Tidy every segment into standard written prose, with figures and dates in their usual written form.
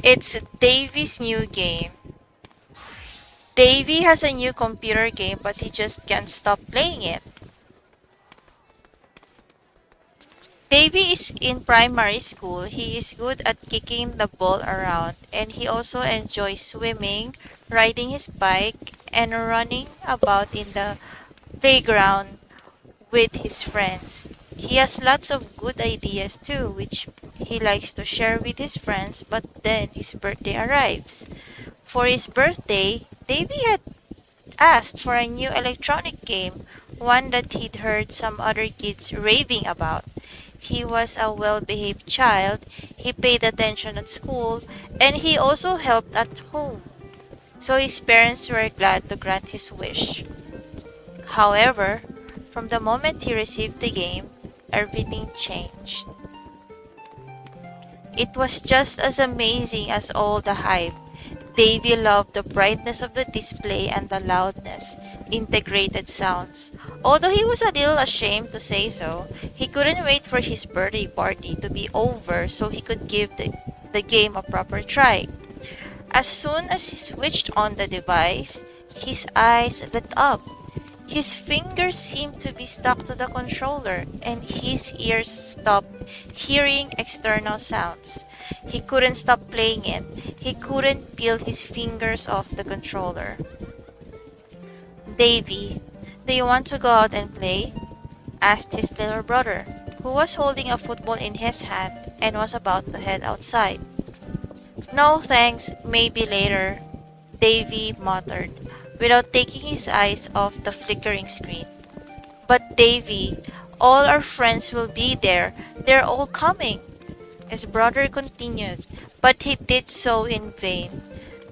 It's Davy's new game. Davy has a new computer game, but he just can't stop playing it. Davy is in primary school. He is good at kicking the ball around, and he also enjoys swimming, riding his bike, and running about in the playground with his friends. He has lots of good ideas too, which he likes to share with his friends, but then his birthday arrives. For his birthday, Davy had asked for a new electronic game, one that he'd heard some other kids raving about. He was a well behaved child, he paid attention at school, and he also helped at home. So his parents were glad to grant his wish. However, from the moment he received the game, everything changed. It was just as amazing as all the hype. Davy loved the brightness of the display and the loudness, integrated sounds. Although he was a little ashamed to say so, he couldn't wait for his birthday party to be over so he could give the game a proper try. As soon as he switched on the device, his eyes lit up. His fingers seemed to be stuck to the controller, and his ears stopped hearing external sounds. He couldn't stop playing it. He couldn't peel his fingers off the controller. Davy, do you want to go out and play? Asked his little brother, who was holding a football in his hand and was about to head outside. No thanks, maybe later, Davy muttered, without taking his eyes off the flickering screen. But Davy, all our friends will be there. They're all coming. His brother continued, but he did so in vain.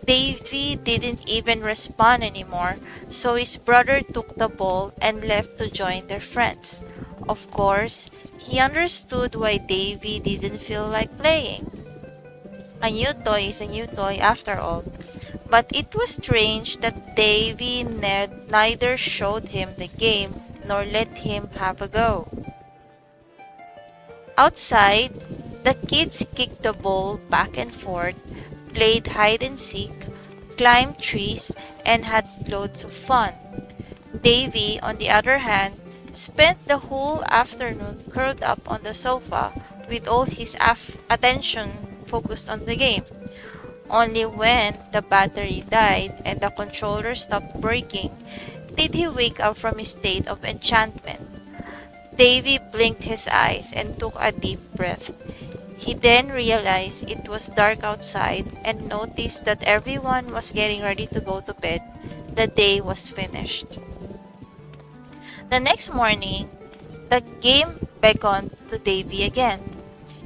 Davy didn't even respond anymore, so his brother took the ball and left to join their friends. Of course, he understood why Davy didn't feel like playing. A new toy is a new toy after all. But it was strange that Davy neither showed him the game nor let him have a go. Outside, the kids kicked the ball back and forth, played hide and seek, climbed trees, and had loads of fun. Davy, on the other hand, spent the whole afternoon curled up on the sofa with all his attention focused on the game. Only when the battery died and the controller stopped working did he wake up from his state of enchantment. Davy blinked his eyes and took a deep breath. He then realized it was dark outside and noticed that everyone was getting ready to go to bed. The day was finished. The next morning, the game beckoned to Davy again.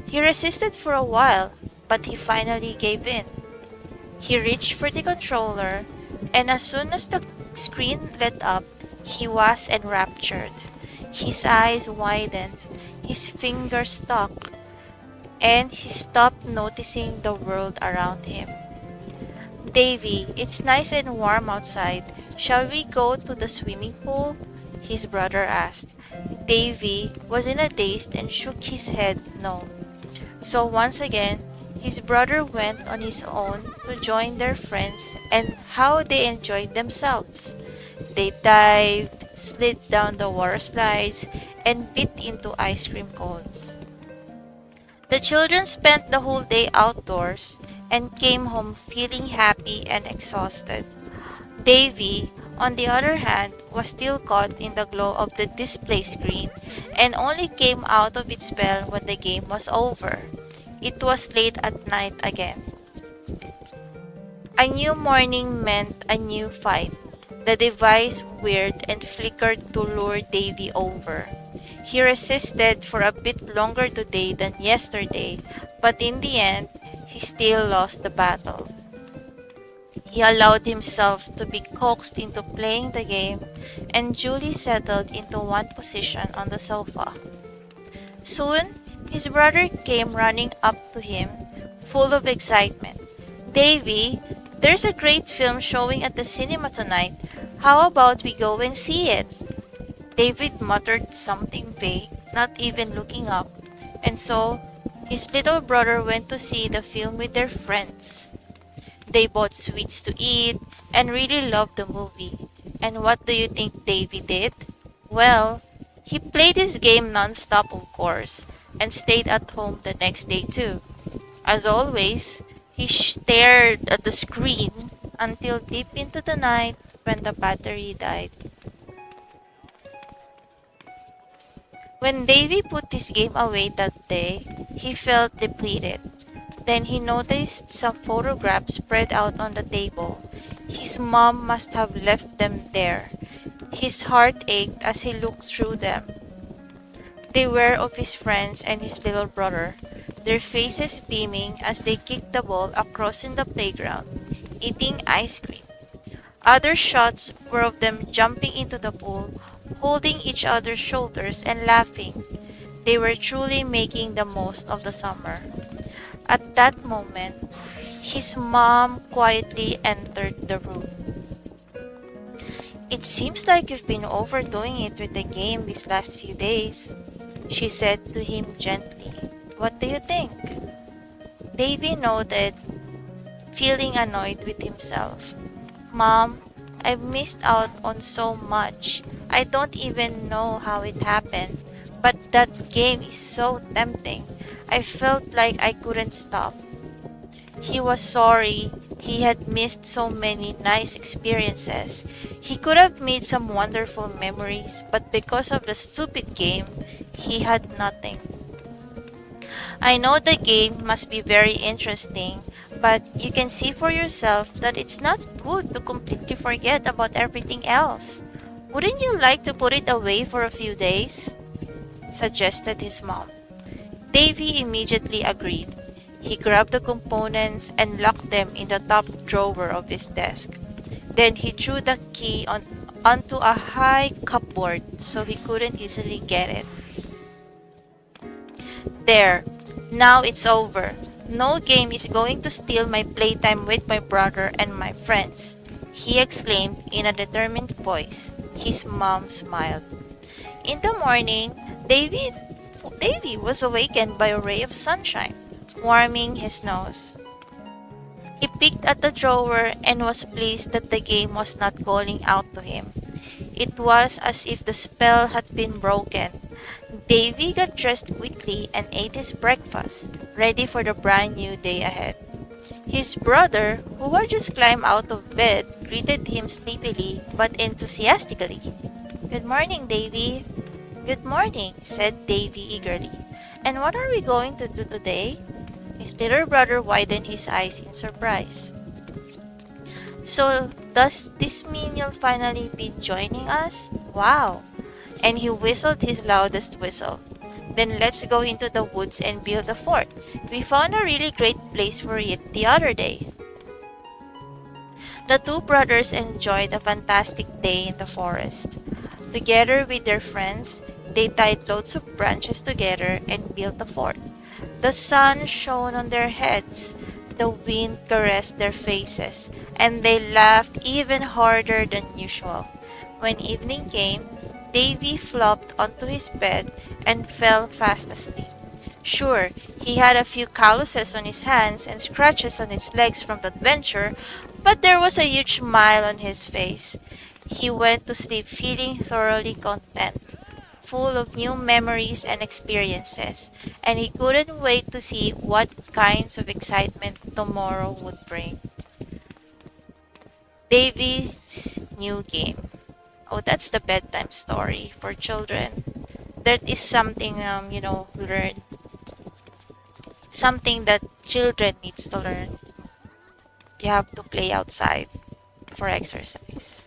He resisted for a while, but he finally gave in. He reached for the controller, and as soon as the screen lit up, he was enraptured. His eyes widened, his fingers stuck, and he stopped noticing the world around him. Davy, it's nice and warm outside. Shall we go to the swimming pool? His brother asked. Davy was in a daze and shook his head no. So once again, his brother went on his own to join their friends, and how they enjoyed themselves. They dived, slid down the water slides, and bit into ice cream cones. The children spent the whole day outdoors and came home feeling happy and exhausted. Davy, on the other hand, was still caught in the glow of the display screen and only came out of its spell when the game was over. It was late at night again. A new morning meant a new fight. The device whirred and flickered to lure Davy over. He resisted for a bit longer today than yesterday, but in the end, he still lost the battle. He allowed himself to be coaxed into playing the game and duly settled into one position on the sofa. Soon, his brother came running up to him, full of excitement. Davy, there's a great film showing at the cinema tonight. How about we go and see it? David muttered something vague, not even looking up, and so His little brother went to see the film with their friends. They bought sweets to eat and really loved the movie. And what do you think Davy did? Well, he played his game non-stop, of course, and stayed at home the next day too. As always, he stared at the screen until deep into the night when the battery died. When Davy put his game away that day, he felt depleted. Then he noticed some photographs spread out on the table. His mom must have left them there. His heart ached as he looked through them. They were of his friends and his little brother, their faces beaming as they kicked the ball across in the playground, eating ice cream. Other shots were of them jumping into the pool, holding each other's shoulders and laughing. They were truly making the most of the summer. At that moment, his mom quietly entered the room. "It seems like you've been overdoing it with the game these last few days," she said to him gently. "What do you think?" Davy nodded, feeling annoyed with himself. "Mom, I've missed out on so much. I don't even know how it happened, but that game is so tempting. I felt like I couldn't stop." He was sorry. He had missed so many nice experiences. He could have made some wonderful memories, but because of the stupid game, he had nothing. "I know the game must be very interesting, but you can see for yourself that it's not good to completely forget about everything else. Wouldn't you like to put it away for a few days?" suggested his mom. Davy immediately agreed. He grabbed the components and locked them in the top drawer of his desk. Then he threw the key onto a high cupboard so he couldn't easily get it. "There, now it's over. No game is going to steal my playtime with my brother and my friends," he exclaimed in a determined voice. His mom smiled. In the morning, Davy was awakened by a ray of sunshine, warming his nose. He picked at the drawer and was pleased that the game was not calling out to him. It was as if the spell had been broken. Davy got dressed quickly and ate his breakfast, ready for the brand new day ahead. His brother, who had just climbed out of bed, greeted him sleepily but enthusiastically. "Good morning, Davy." "Good morning," said Davy eagerly. "And what are we going to do today?" His little brother widened his eyes in surprise. "So, does this mean you'll finally be joining us? Wow!" And he whistled his loudest whistle. "Then let's go into the woods and build a fort. We found a really great place for it the other day." The two brothers enjoyed a fantastic day in the forest. Together with their friends, they tied loads of branches together and built a fort. The sun shone on their heads, the wind caressed their faces, and they laughed even harder than usual. When evening came, Davy flopped onto his bed and fell fast asleep. Sure, he had a few calluses on his hands and scratches on his legs from the adventure, but there was a huge smile on his face. He went to sleep feeling thoroughly content, full of new memories and experiences, and he couldn't wait to see what kinds of excitement tomorrow would bring. Davy's new game. Oh, that's the bedtime story for children. That is something, learn. Something that children needs to learn. You have to play outside for exercise.